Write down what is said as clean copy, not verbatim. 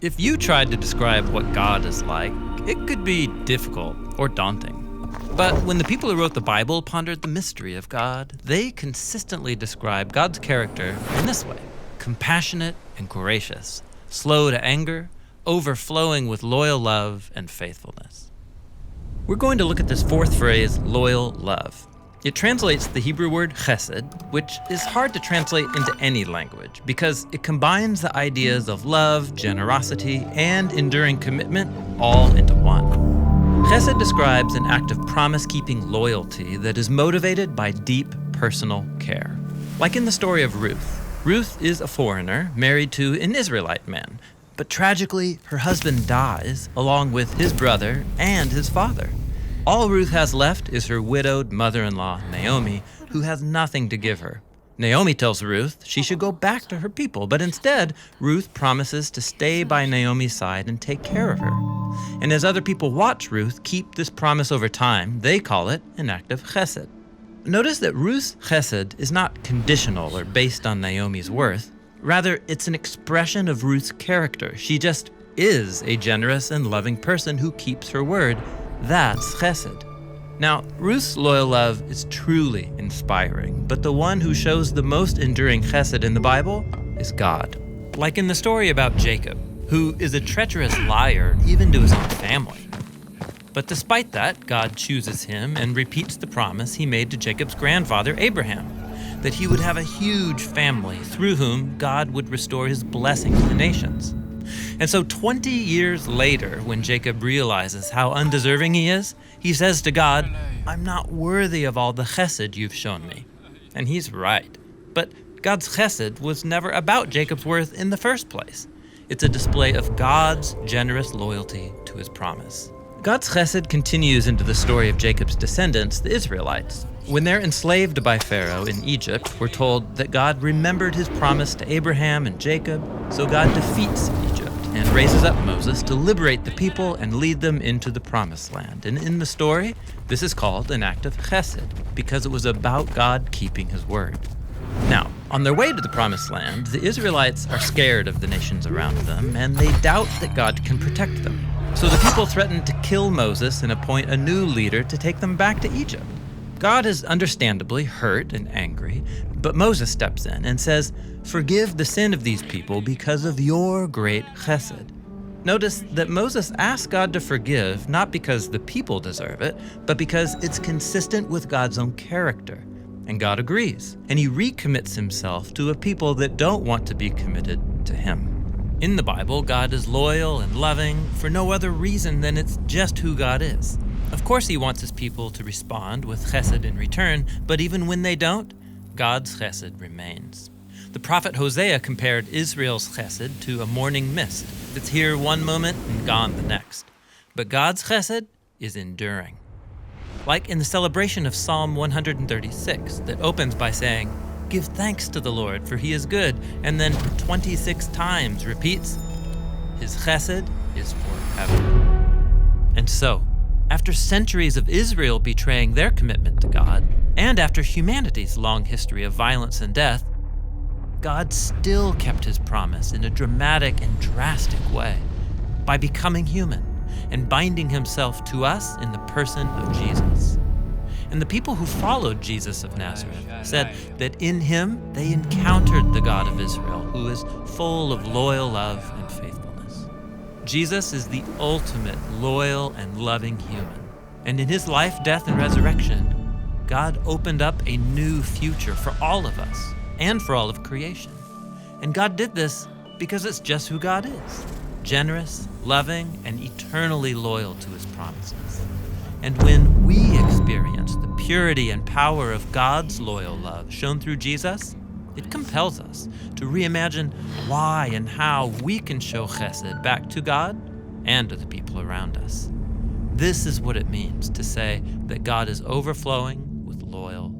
If you tried to describe what God is like, it could be difficult or daunting. But when the people who wrote the Bible pondered the mystery of God, they consistently describe God's character in this way: compassionate and gracious, slow to anger, overflowing with loyal love and faithfulness. We're going to look at this fourth phrase, loyal love. It translates the Hebrew word chesed, which is hard to translate into any language because it combines the ideas of love, generosity, and enduring commitment all into one. Chesed describes an act of promise-keeping loyalty that is motivated by deep personal care. Like in the story of Ruth. Ruth is a foreigner married to an Israelite man, but tragically, her husband dies along with his brother and his father. All Ruth has left is her widowed mother-in-law, Naomi, who has nothing to give her. Naomi tells Ruth she should go back to her people, but instead, Ruth promises to stay by Naomi's side and take care of her. And as other people watch Ruth keep this promise over time, they call it an act of chesed. Notice that Ruth's chesed is not conditional or based on Naomi's worth. Rather, it's an expression of Ruth's character. She just is a generous and loving person who keeps her word. That's chesed. Now, Ruth's loyal love is truly inspiring, but the one who shows the most enduring chesed in the Bible is God. Like in the story about Jacob, who is a treacherous liar even to his own family. But despite that, God chooses him and repeats the promise he made to Jacob's grandfather, Abraham, that he would have a huge family through whom God would restore his blessing to the nations. And so 20 years later, when Jacob realizes how undeserving he is, he says to God, "I'm not worthy of all the chesed you've shown me." And he's right. But God's chesed was never about Jacob's worth in the first place. It's a display of God's generous loyalty to his promise. God's chesed continues into the story of Jacob's descendants, the Israelites. When they're enslaved by Pharaoh in Egypt, we're told that God remembered his promise to Abraham and Jacob, so God defeats Egypt and raises up Moses to liberate the people and lead them into the promised land. And in the story, this is called an act of chesed because it was about God keeping his word. Now, on their way to the promised land, the Israelites are scared of the nations around them, and they doubt that God can protect them. So the people threaten to kill Moses and appoint a new leader to take them back to Egypt. God is understandably hurt and angry, but Moses steps in and says, "Forgive the sin of these people because of your great chesed." Notice that Moses asks God to forgive not because the people deserve it, but because it's consistent with God's own character. And God agrees, and he recommits himself to a people that don't want to be committed to him. In the Bible, God is loyal and loving for no other reason than it's just who God is. Of course, he wants his people to respond with chesed in return, but even when they don't, God's chesed remains. The prophet Hosea compared Israel's chesed to a morning mist that's here one moment and gone the next. But God's chesed is enduring. Like in the celebration of Psalm 136 that opens by saying, "Give thanks to the Lord, for he is good," and then 26 times repeats, "His chesed is forever." And so, after centuries of Israel betraying their commitment to God, and after humanity's long history of violence and death, God still kept his promise in a dramatic and drastic way by becoming human and binding himself to us in the person of Jesus. And the people who followed Jesus of Nazareth said that in him they encountered the God of Israel, who is full of loyal love and faithfulness. Jesus is the ultimate loyal and loving human. And in his life, death, and resurrection, God opened up a new future for all of us and for all of creation. And God did this because it's just who God is: generous, loving, and eternally loyal to his promises. And when we experience the purity and power of God's loyal love shown through Jesus, it compels us to reimagine why and how we can show chesed back to God and to the people around us. This is what it means to say that God is overflowing with loyal